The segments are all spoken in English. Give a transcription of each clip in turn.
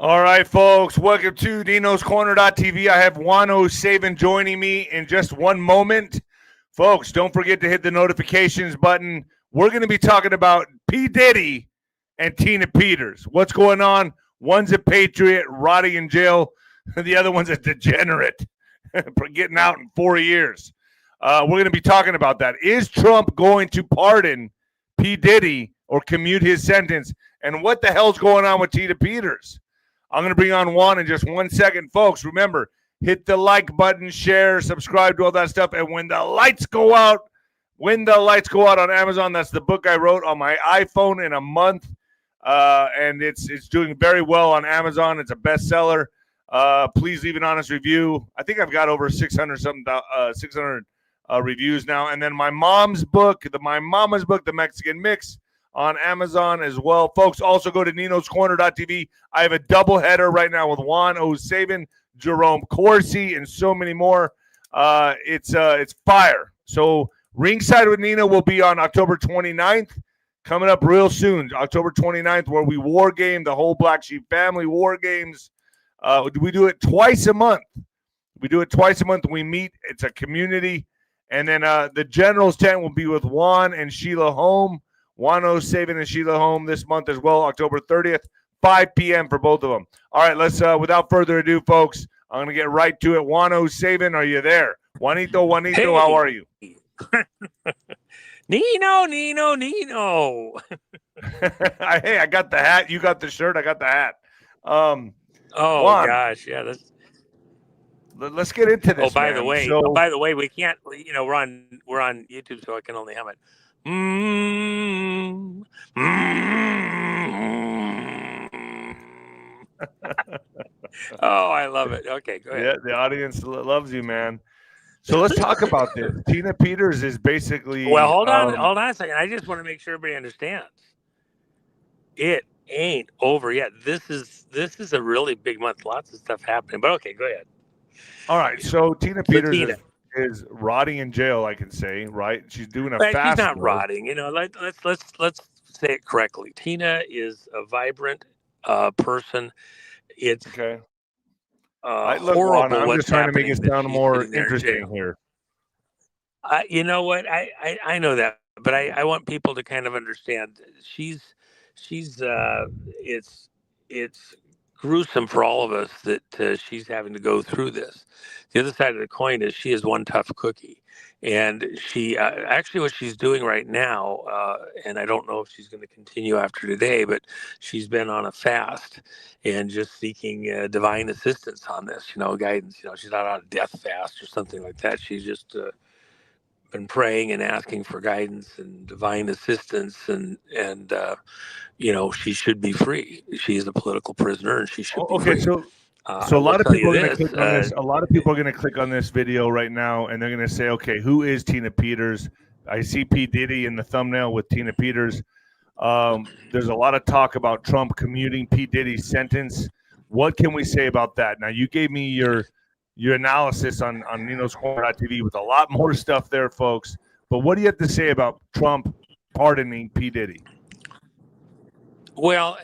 All right, folks. Welcome to Nino's Corner.tv. I have Juan O Savin joining me in just one moment. Folks, don't forget to hit the notifications button. We're going to be talking about P. Diddy and Tina Peters. What's going on? One's a patriot, rotting in jail. The other one's a degenerate, getting out in 4 years. We're going to be talking about that. Is Trump going to pardon P. Diddy or commute his sentence? And what the hell's going on with Tina Peters? I'm going to bring on Juan in just 1 second. Folks, remember, hit the like button, share, subscribe to all that stuff. And when the lights go out on Amazon, that's the book I wrote on my iPhone in a month. And it's doing very well on Amazon. It's a bestseller. Please leave an honest review. I think I've got over 600 reviews now. And then my mom's book, My Mama's Book, The Mexican Mix, on Amazon as well. Folks, also go to ninoscorner.tv. I have a double header right now with Juan O Savin, 𝗬𝗶𝗱𝗄𝗃, and so many more. It's fire. So Ringside with Nino will be on October 29th, coming up real soon. October 29th, where we war game the whole Black Sheep family war games. We do it twice a month. We meet. It's a community. And then the General's tent will be with Juan and 𝗬𝗂𝗂𝗂𝗃. Juan O Savin and 𝗬𝗂𝗂𝗂𝗃 this month as well, October 30th, 5 p.m. for both of them. All right, let's, without further ado, folks, I'm going to get right to it. Juan O Savin, are you there? Juanito, hey. how are you? Nino. Hey, I got the hat. You got the shirt. I got the hat. Juan, gosh, yeah. Let's get into this. By the way, we can't. We're on YouTube, so I can only have it. Oh, I love it. Okay, go ahead. Yeah, the audience loves you, man. So let's talk about this. Tina Peters is basically. Well, hold on a second. I just want to make sure everybody understands. It ain't over yet. This is a really big month. Lots of stuff happening. But okay, go ahead. All right. So Tina Peters is rotting in jail, I can say, right? She's doing a fast. She's not rotting. Let's say it correctly. Tina is a vibrant person. It's okay. Horrible. I'm just trying to make it sound more interesting here. You know what? I know that, but I want people to kind of understand. She's it's gruesome for all of us that she's having to go through this. The other side of the coin is she is one tough cookie, and she actually what she's doing right now, and I don't know if she's going to continue after today, but she's been on a fast and just seeking divine assistance on this, guidance. She's not on a death fast or something like that. She's just been praying and asking for guidance and divine assistance, and she should be free. She is a political prisoner, and she should be free. So a lot of people are going to click on this. A lot of people are going to click on this video right now, and they're going to say, "Okay, who is Tina Peters?" I see P. Diddy in the thumbnail with Tina Peters. There's a lot of talk about Trump commuting P. Diddy's sentence. What can we say about that? Now, you gave me your analysis on Nino's Corner.tv with a lot more stuff there, folks. But what do you have to say about Trump pardoning P. Diddy? Well,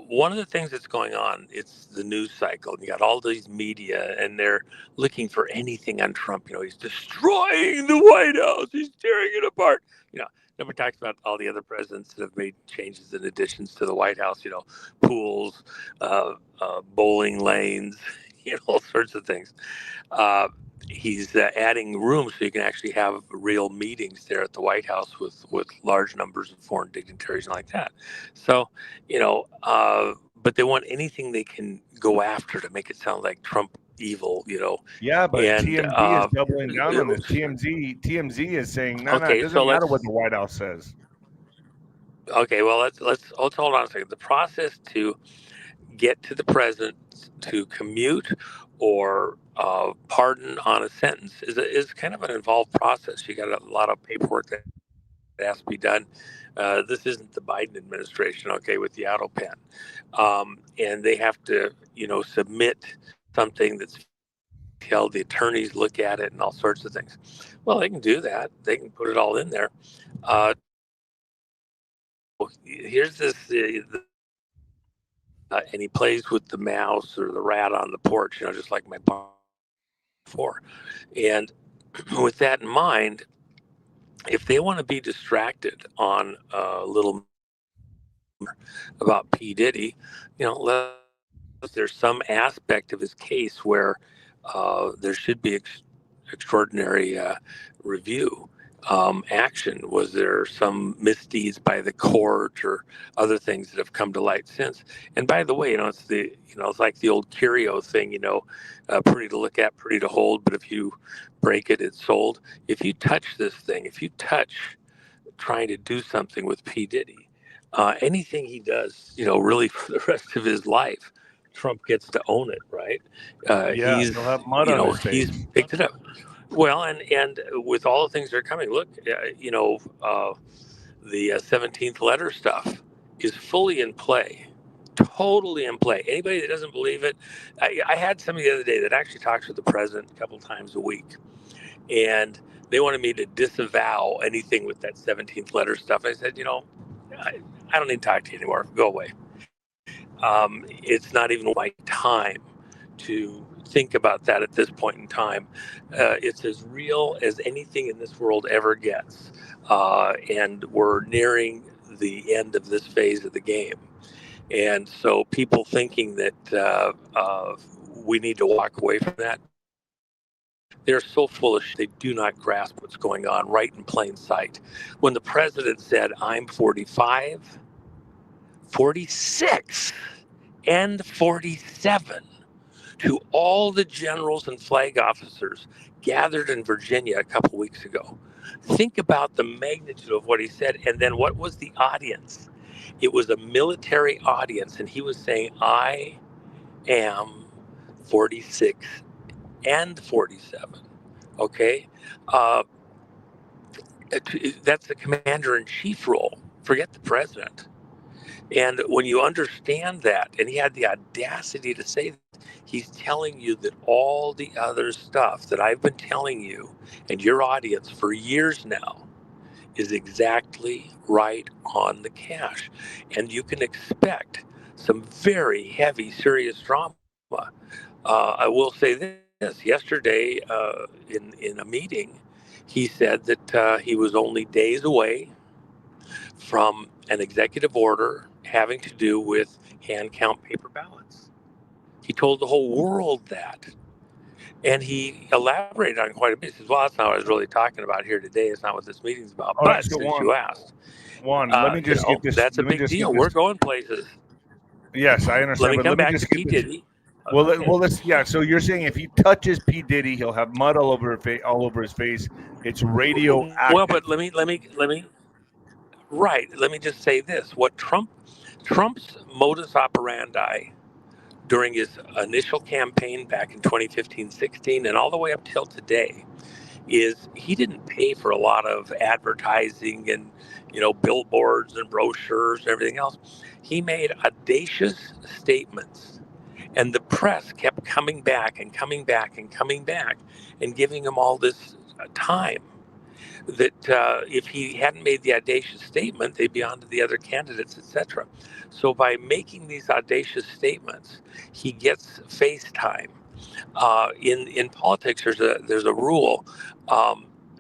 one of the things that's going on, it's the news cycle. You got all these media, and they're looking for anything on Trump. He's destroying the White House. He's tearing it apart. Nobody talks about all the other presidents that have made changes and additions to the White House. Pools, bowling lanes, all sorts of things. He's adding rooms so you can actually have real meetings there at the White House with large numbers of foreign dignitaries and like that. So, but they want anything they can go after to make it sound like Trump evil, Yeah, but TMZ is doubling down on this. TMZ is saying, no, it doesn't matter what the White House says. Okay, well, let's hold on a second. The process to get to the president to commute or pardon on a sentence is kind of an involved process. You got a lot of paperwork that has to be done. This isn't the Biden administration, okay, with the auto pen. And they have to, submit something that's held, the attorneys look at it and all sorts of things. Well, they can do that. They can put it all in there. Here's this, the and he plays with the mouse or the rat on the porch, just like my before. And with that in mind, if they want to be distracted on a little about P. Diddy, there's some aspect of his case where there should be extraordinary review action. Was there some misdeeds by the court or other things that have come to light since? And by the way, it's like the old curio thing, pretty to look at, pretty to hold, but if you break it, it's sold. If you touch this thing, if you touch trying to do something with P. Diddy, anything he does, really for the rest of his life, Trump gets to own it, right? He'll have mud on his face. He's picked it up. Well, and with all the things that are coming, look, the 17th letter stuff is fully in play, totally in play. Anybody that doesn't believe it, I had somebody the other day that actually talks with the president a couple times a week, and they wanted me to disavow anything with that 17th letter stuff. I said, I don't need to talk to you anymore. Go away. It's not even my time to think about that at this point in time. It's as real as anything in this world ever gets. And we're nearing the end of this phase of the game. And so people thinking that we need to walk away from that, they're so foolish. They do not grasp what's going on right in plain sight. When the president said, I'm 45, 46, and 47, to all the generals and flag officers gathered in Virginia a couple weeks ago. Think about the magnitude of what he said. And then what was the audience? It was a military audience. And he was saying, I am 46 and 47. Okay? That's the commander-in-chief role. Forget the president. And when you understand that, and he had the audacity to say that, he's telling you that all the other stuff that I've been telling you and your audience for years now is exactly right on the cash. And you can expect some very heavy, serious drama. I will say this. Yesterday, in a meeting, he said that he was only days away from an executive order having to do with hand count paper ballots. He told the whole world that. And he elaborated on quite a bit. He says, well, that's not what I was really talking about here today. It's not what this meeting's about. All but right, so since you asked, let me just get this. That's a big deal. We're going places. Yes, I understand. Let me come back to P. Diddy. Let's. Yeah. So you're saying if he touches P. Diddy, he'll have mud all over his face. It's radioactive. Well, but let me. Right. Let me just say this: what Trump's modus operandi during his initial campaign back in 2015-16 and all the way up till today is he didn't pay for a lot of advertising and billboards and brochures and everything else. He made audacious statements, and the press kept coming back and coming back and coming back and giving him all this time that if he hadn't made the audacious statement, they'd be on to the other candidates, etc. So by making these audacious statements, he gets face time. In politics, there's a rule: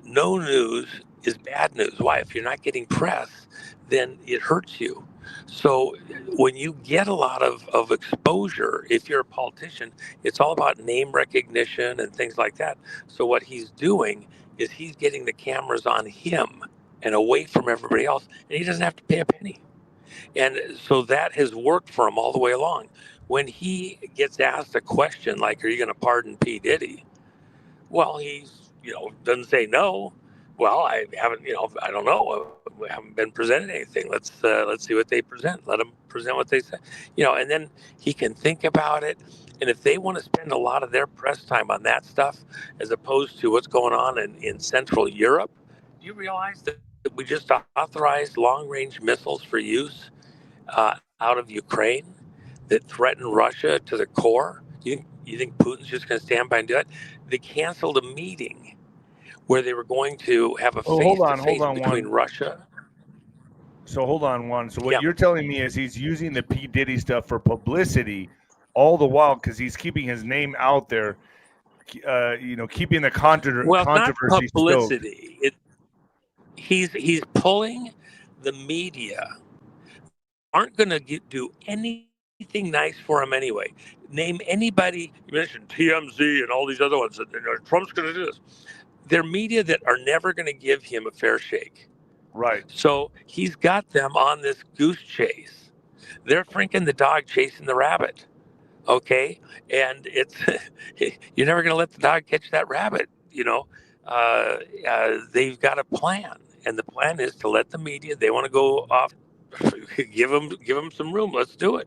no news is bad news. Why? If you're not getting press, then it hurts you. So when you get a lot of exposure, if you're a politician, it's all about name recognition and things like that. So what he's doing is he's getting the cameras on him and away from everybody else, and he doesn't have to pay a penny. And so that has worked for him all the way along. When he gets asked a question like, are you going to pardon P. Diddy? Well, he's, doesn't say no. Well, I haven't, I don't know. We haven't been presented anything. Let's see what they present. Let them present what they say. And then he can think about it. And if they want to spend a lot of their press time on that stuff, as opposed to what's going on in Central Europe, do you realize that we just authorized long-range missiles for use out of Ukraine that threaten Russia to the core? You think Putin's just going to stand by and do it? They canceled a meeting where they were going to have a face-to-face between Russia. So hold on, Juan. So what Yeah. you're telling me is he's using the P. Diddy stuff for publicity all the while because he's keeping his name out there, keeping the Well, it's not controversy stoked. publicity. He's pulling the media aren't going to do anything nice for him anyway. Name anybody. You mentioned TMZ and all these other ones. Trump's going to do this. They're media that are never going to give him a fair shake. Right. So he's got them on this goose chase. They're freaking the dog chasing the rabbit. Okay, and it's you're never going to let the dog catch that rabbit. They've got a plan, and the plan is to let the media. They want to go off. Give them some room. Let's do it.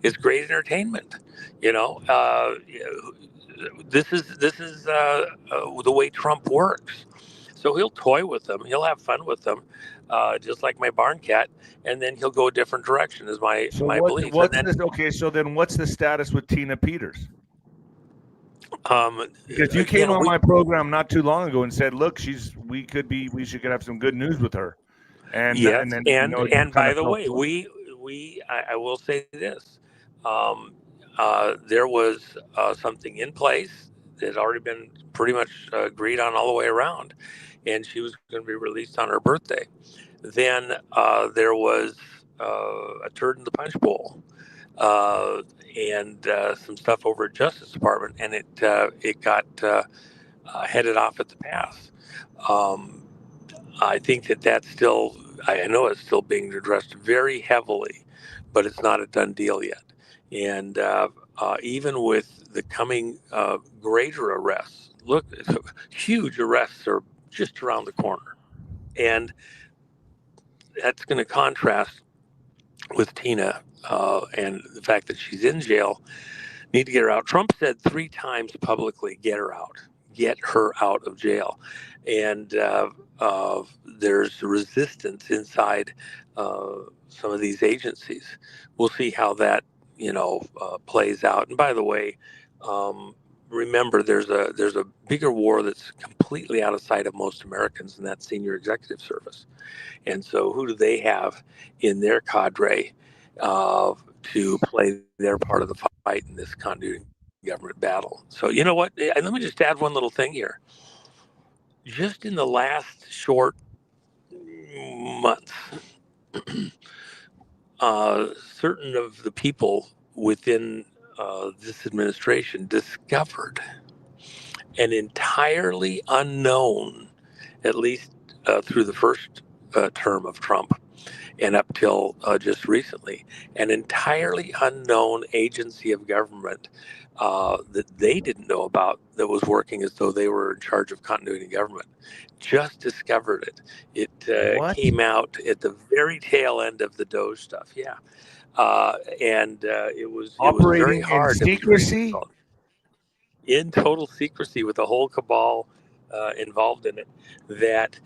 It's great entertainment. This is the way Trump works. So he'll toy with them. He'll have fun with them, just like my barn cat, and then he'll go a different direction. Is my belief. Okay, so then what's the status with Tina Peters? Because you came on my program not too long ago and said, "Look, we should have some good news with her." And yes, and by the way, I will say this: there was something in place that had already been pretty much agreed on all the way around, and she was going to be released on her birthday. Then there was a turd in the punch bowl, and some stuff over at Justice Department, and it got headed off at the pass. I think that's still. I know it's still being addressed very heavily, but it's not a done deal yet. And even with the coming greater arrests, look, huge arrests are just around the corner. And that's going to contrast with Tina and the fact that she's in jail. Need to get her out. Trump said 3 times publicly, get her out of jail. And there's resistance inside some of these agencies. We'll see how that plays out. And by the way, remember there's a bigger war that's completely out of sight of most Americans, and that's senior executive service. And so who do they have in their cadre to play their part of the fight in this continuity government battle? So you know what? Let me just add one little thing here. Just in the last short months, certain of the people within this administration discovered an entirely unknown, at least through the first term of Trump and up till just recently, an entirely unknown agency of government that they didn't know about that was working as though they were in charge of continuity government. Just discovered it. It came out at the very tail end of the Doge stuff. Yeah. And it was very hard. In secrecy? In total secrecy, with the whole cabal involved in it, that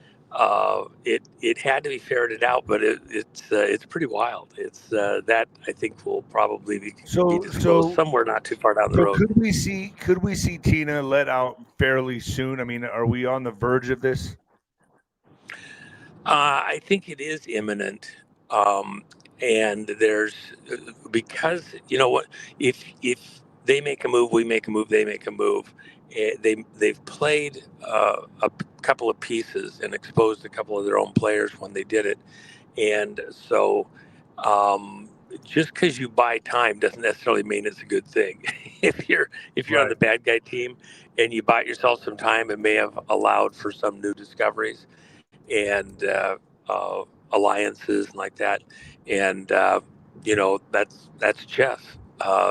it had to be ferreted out, but it's pretty wild. It's that I think will probably be disclosed somewhere not too far down the road. Could we see Tina let out fairly soon? I mean, are we on the verge of this? I think it is imminent, and there's because you know what, if they make a move, we make a move, they make a move. They've played a couple of pieces and exposed a couple of their own players when they did it, and so just because you buy time doesn't necessarily mean it's a good thing. If you're Right. on the bad guy team and you bought yourself some time, it may have allowed for some new discoveries and alliances and like that, and that's chess.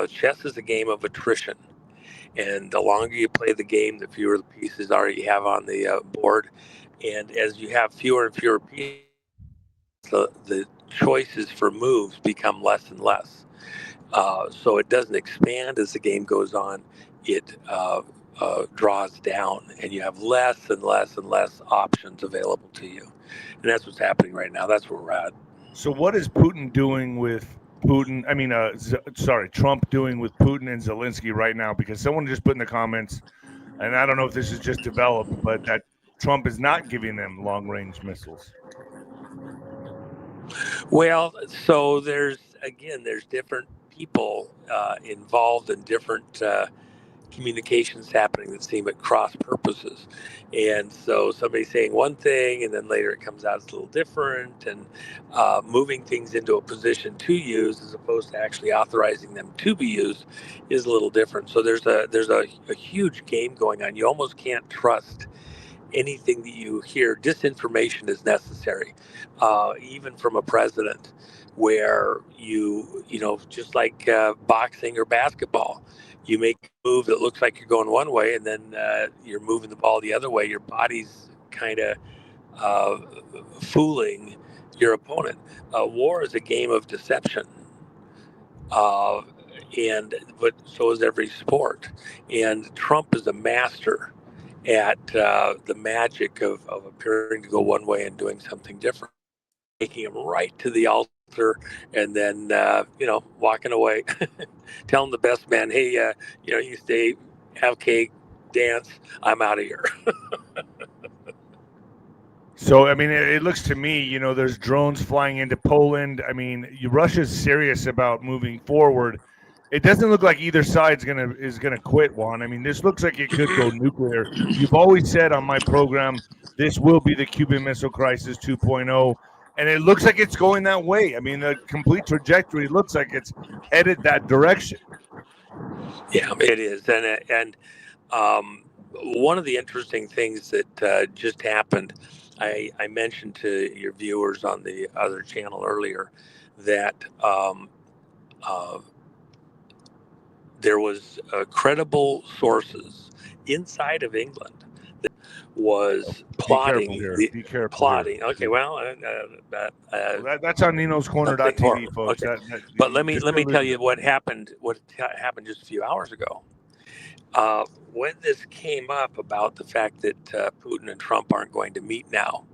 Chess is a game of attrition. And the longer you play the game, the fewer the pieces you have on the board. And as you have fewer and fewer pieces, the choices for moves become less and less. So it doesn't expand as the game goes on. It draws down, and you have less and less and less options available to you. And that's what's happening right now. That's where we're at. So what is Putin doing with Trump doing with Putin and Zelensky right now? Because someone just put in the comments, and I don't know if this is just developed, but that Trump is not giving them long-range missiles. Well, so there's different people involved in different communications happening that seem at cross purposes. And so somebody's saying one thing and then later it comes out it's a little different, and moving things into a position to use as opposed to actually authorizing them to be used is a little different. So there's a huge game going on. You almost can't trust anything that you hear. Disinformation is necessary, even from a president, where you know, just like boxing or basketball, you make a move that looks like you're going one way, and then you're moving the ball the other way. Your body's kind of fooling your opponent. War is a game of deception. But so is every sport. And Trump is a master at the magic of appearing to go one way and doing something different, taking him right to the altar, and then walking away, telling the best man, "Hey, you stay, have cake, dance. I'm out of here." So, I mean, it looks to me, you know, there's drones flying into Poland. I mean, Russia's serious about moving forward. It doesn't look like either side's is gonna quit, Juan. I mean, this looks like it could go nuclear. You've always said on my program, this will be the Cuban Missile Crisis 2.0, and it looks like it's going that way. I mean, the complete trajectory looks like it's headed that direction. Yeah, it is, and one of the interesting things that just happened, I mentioned to your viewers on the other channel earlier that there was credible sources inside of England that was plotting. Be careful plotting. here. Okay, well, that's on Nino's Corner.tv, folks. Okay. But let me tell you what happened. What happened just a few hours ago. When this came up about the fact that Putin and Trump aren't going to meet now,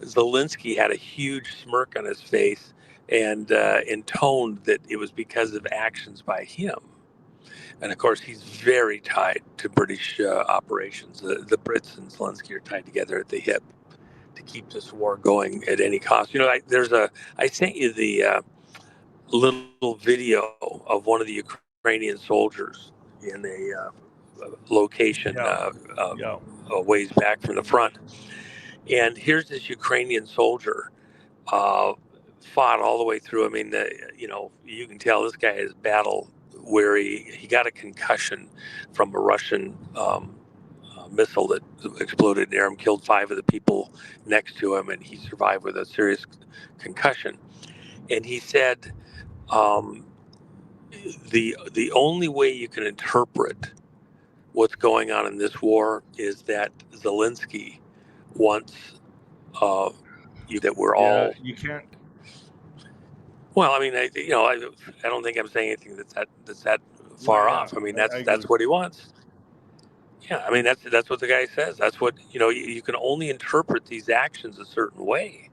𝗧𝗵𝗶𝗹 had a huge smirk on his face and intoned that it was because of actions by him. And of course, he's very tied to British operations. The Brits and 𝗧𝗵𝗶𝗃 are tied together at the hip to keep this war going at any cost. You know, I sent you the little video of one of the Ukrainian soldiers in a location a ways back from the front. And here's this Ukrainian soldier fought all the way through. I mean, you can tell this guy is battle weary. He got a concussion from a Russian missile that exploded near him, killed 5 of the people next to him, and he survived with a serious concussion. And he said, the only way you can interpret what's going on in this war is that 𝗧𝗵𝗶𝗃 wants that we're all. You can't. Well, I mean, I don't think I'm saying anything that's that far off. I mean, that's what he wants. Yeah, I mean, that's what the guy says. That's what, you can only interpret these actions a certain way.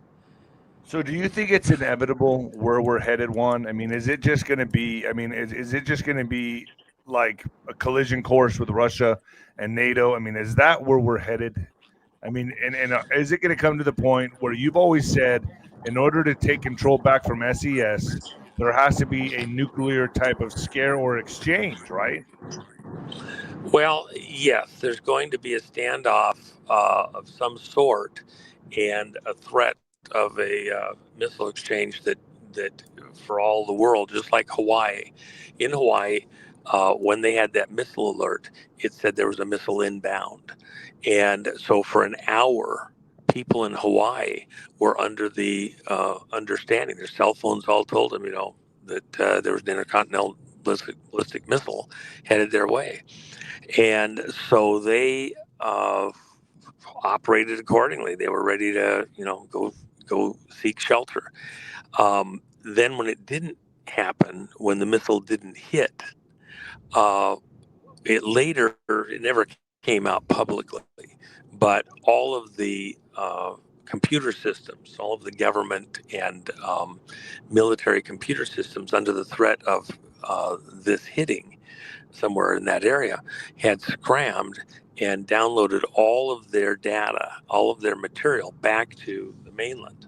So do you think it's inevitable where we're headed, Juan? I mean, is it just going to be, is it just going to be like a collision course with Russia and NATO? I mean, is that where we're headed? I mean, and is it going to come to the point where you've always said in order to take control back from SES, there has to be a nuclear type of scare or exchange, right? Well, yes, there's going to be a standoff of some sort and a threat of a missile exchange that for all the world, just like Hawaii. In Hawaii, when they had that missile alert, it said there was a missile inbound. And so for an hour, people in Hawaii were under the understanding, their cell phones all told them, that there was an intercontinental ballistic missile headed their way. And so they operated accordingly. They were ready to, go seek shelter. Then when it didn't happen, when the missile didn't hit, it never came out publicly, but all of the computer systems, all of the government and military computer systems under the threat of this hitting somewhere in that area had scrammed and downloaded all of their data, all of their material back to the mainland.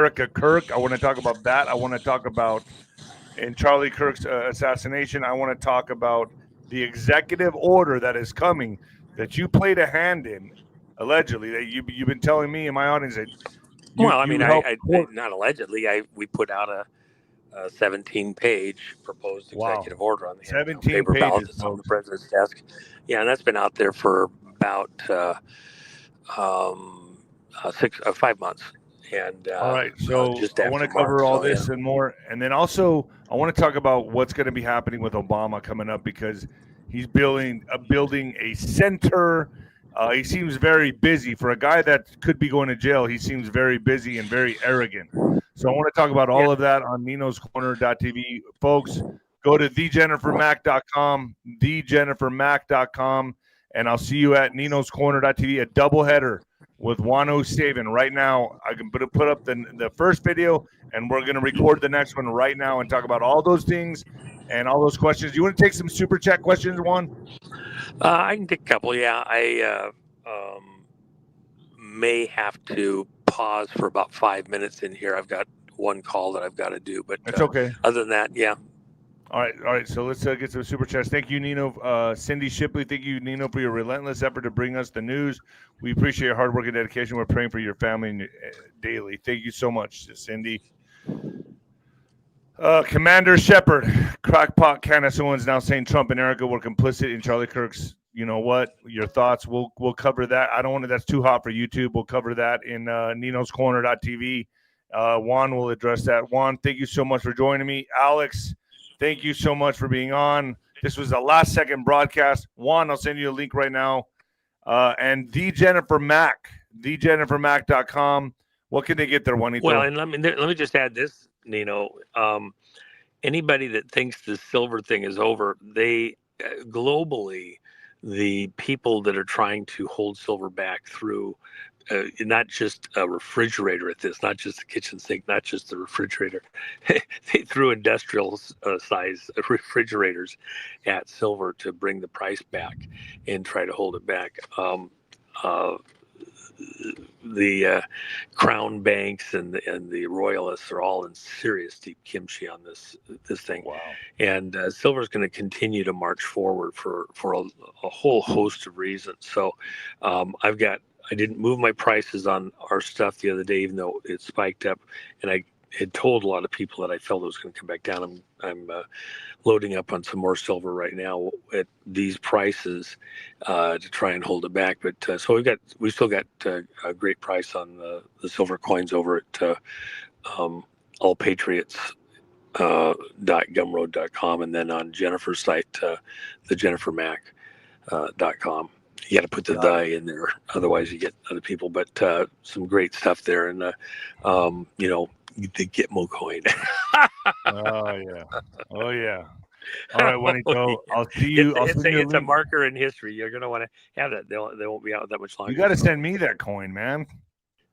Erica Kirk. I want to talk about that. I want to talk about in Charlie Kirk's assassination. I want to talk about the executive order that is coming that you played a hand in, allegedly, that you've been telling me and my audience that Well, I mean, I court. not allegedly. We put out a 17-page proposed Wow. executive order on the 17 paper pages, ballot that's on the president's desk. Yeah, and that's been out there for about 5 months. And all right, so just I want to after cover March, all so, this and more, and then also I want to talk about what's going to be happening with Obama coming up, because he's building a center. He seems very busy for a guy that could be going to jail. He seems very busy and very arrogant. So I want to talk about all of that on ninoscorner.tv. Folks, go to thejennifermack.com, thejennifermack.com, and I'll see you at ninoscorner.tv, a doubleheader with Juan O Savin right now. I can put up the first video, and we're going to record the next one right now and talk about all those things and all those questions. You want to take some super chat questions, Juan? I can take a couple. Yeah, I may have to pause for about 5 minutes in here. I've got one call that I've got to do, but it's okay. Other than that, yeah. All right. So let's get some super chats. Thank you, Nino. Cindy Shipley, thank you, Nino, for your relentless effort to bring us the news. We appreciate your hard work and dedication. We're praying for your family daily. Thank you so much, Cindy. Commander Shepard, crackpot Candace Owens now saying Trump and Erica were complicit in Charlie Kirk's. You know what? Your thoughts? We'll cover that. I don't want to. That's too hot for YouTube. We'll cover that in ninoscorner.tv. Juan will address that. Juan, thank you so much for joining me. Alex, thank you so much for being on. This was a last-second broadcast. Juan, I'll send you a link right now. And thejennifermack.com. What can they get there, Juanito? Well, and let me just add this, Nino. Anybody that thinks the silver thing is over, they globally, the people that are trying to hold silver back through not just a refrigerator at this, not just a kitchen sink, not just the refrigerator, they threw industrial size refrigerators at silver to bring the price back and try to hold it back. The crown banks and the royalists are all in serious deep kimchi on this thing. Wow. And silver is going to continue to march forward for a whole host of reasons. So I didn't move my prices on our stuff the other day, even though it spiked up, and I had told a lot of people that I felt it was going to come back down. I'm loading up on some more silver right now at these prices to try and hold it back. But so we still got a great price on the silver coins over at allpatriots.gumroad.com, and then on Jennifer's site, the 𝗬𝗓𝗍𝒻.com. You got to put the 𝗍 in there, otherwise you get other people. But some great stuff there, and the Gitmo coin. Oh yeah. Oh yeah. All right, Juanito. I'll see you. It's a marker in history. You're going to want to have that. They won't be out that much longer. You got to send me that coin, man.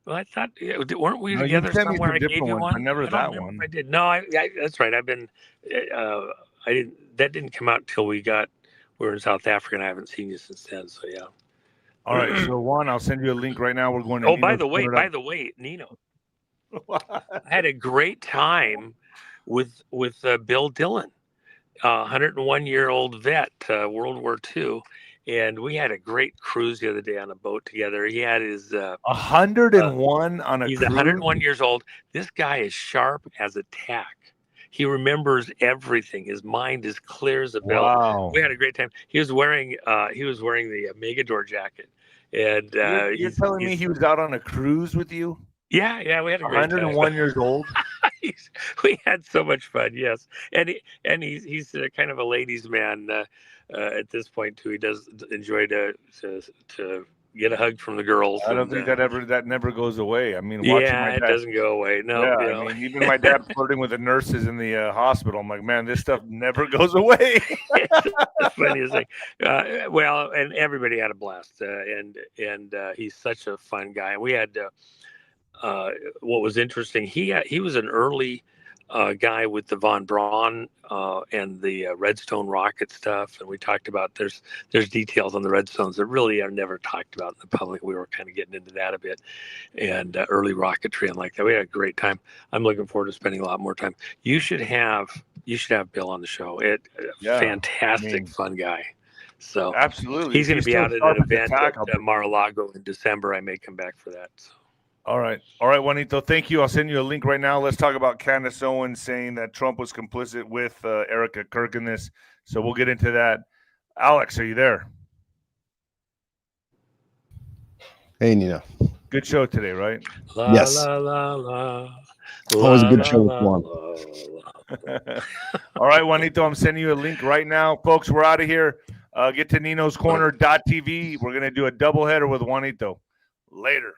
Well, I thought, weren't we together somewhere? I gave you one. I never that one. I did. No, that's right. I've been. I didn't. That didn't come out until we were in South Africa, and I haven't seen you since then. So yeah. All right. So Juan, I'll send you a link right now. We're going to. Oh, by the way, Nino. I had a great time with Bill Dillon, 101-year-old vet, World War II, and we had a great cruise the other day on a boat together. He had his 101 on a he's cruise? 101 years old. This guy is sharp as a tack. He remembers everything. His mind is clear as a bell. Wow. We had a great time. He was wearing the 𝗦𝗏𝗏𝗏 jacket, and you're telling me he was out on a cruise with you? Yeah, we had a great 101 time. years old. We had so much fun, yes. And he's kind of a ladies' man at this point too. He does enjoy to get a hug from the girls. I don't think that never goes away. I mean, it doesn't go away. No, yeah, I mean, even my dad flirting with the nurses in the hospital. I'm like, man, this stuff never goes away. It's the funniest thing. Well, and everybody had a blast, and he's such a fun guy. And we had. What was interesting, he was an early guy with the von Braun and the Redstone rocket stuff, and we talked about there's details on the Redstones that really are never talked about in the public. We were kind of getting into that a bit, and early rocketry and like that. We had a great time. I'm looking forward to spending a lot more time. You should have Bill on the show. Fantastic, fun guy. So absolutely, he's going to be out at an event at Mar-a-Lago in December. I may come back for that. So. All right, Juanito. Thank you. I'll send you a link right now. Let's talk about Candace Owens saying that Trump was complicit with 𝗬𝗏𝗏𝗏 in this. So we'll get into that. Alex, are you there? Hey, Nino. Good show today, right? Yes. Always a good show with Juan. All right, Juanito. I'm sending you a link right now, folks. We're out of here. Get to Nino'sCorner.tv. We're gonna do a doubleheader with Juanito later.